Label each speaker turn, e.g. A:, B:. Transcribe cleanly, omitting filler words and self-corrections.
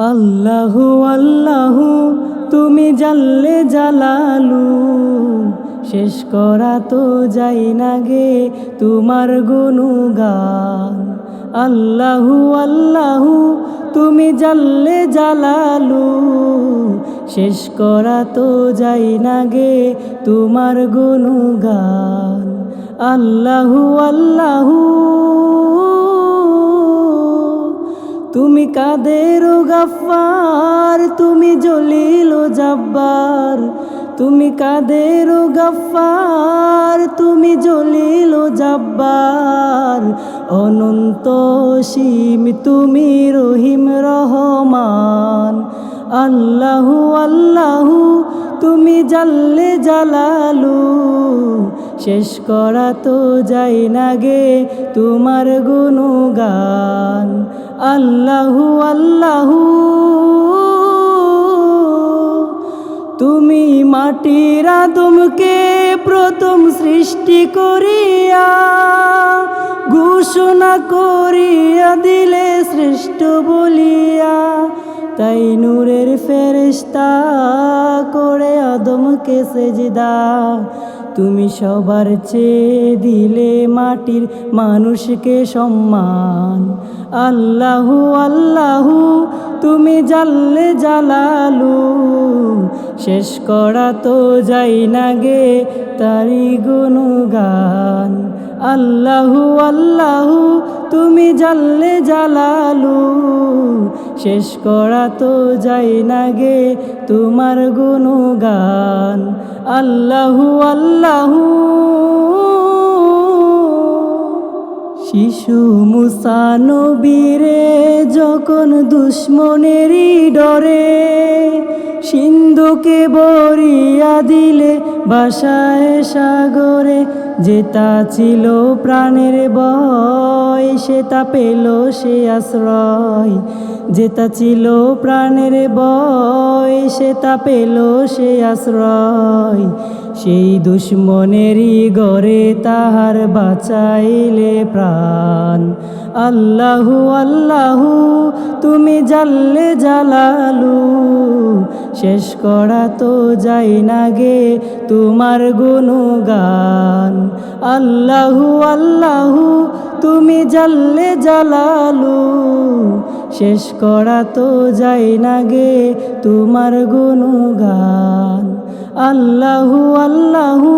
A: আল্লাহু আল্লাহু তুমি জাল্লে জালালু, শেষ করা তো যাই না গে তোমার গুণগান। আল্লাহু আল্লাহু তুমি জাল্লে জালালু, শেষ করা তো যাই না গে তোমার গুণগান। আল্লাহু আল্লাহু তুমি কাদের গাফফার, তুমি জলিল ও জাব্বার। তুমি কাদের গাফফার, তুমি জলিল ও জাব্বার। অনন্ত অসীম তুমি রহিম রহমান। আল্লাহু আল্লাহু তুমি জাল্লে জালালু, শেষ করা তো যাই না গে তোমার গুণগান। আল্লাহু আল্লাহু তুমি মাটির আদমকে প্রথম সৃষ্টি করিয়া ঘোষণা করিয়া দিলে শ্রেষ্ঠ বলিয়া। তাই নূরের ফেরেশতা করে আদমকে সেজদা। তুমি সবার চেয়ে দিলে মাটির মানুষকে সম্মান। আল্লাহু আল্লাহু তুমি জাল্লে জালালু, শেষ করা তো যাই না গে তারি গুণগান। আল্লাহু আল্লাহু তুমি জাল্লে জালালু, শেষ করা তো যাই না গে তোমার গুণগান। আল্লাহু আল্লাহু শিশু মুসা নবীরে যখন দুশ্মনেরই ডরে সিন্ধুকে বরিয়া দিলে ভাসায় সাগরে। যেটা ছিল প্রাণের ভয় সেটা পেল সে আশ্রয়। যেটা ছিল প্রাণের ভয় সেটা পেল সে আশ্রয়। সেই দুশ্মনেরই গরে তাহার বাঁচাইলে প্রাণ। আল্লাহু আল্লাহু তুমি জাল্লে জালালু, শেষ করা তো যাই না গে তোমার গুণগান। আল্লাহু আল্লাহু তুমি জাল্লে জালালু, শেষ করা তো যাই না গে তোমার গুণগান। আল্লাহু আল্লাহু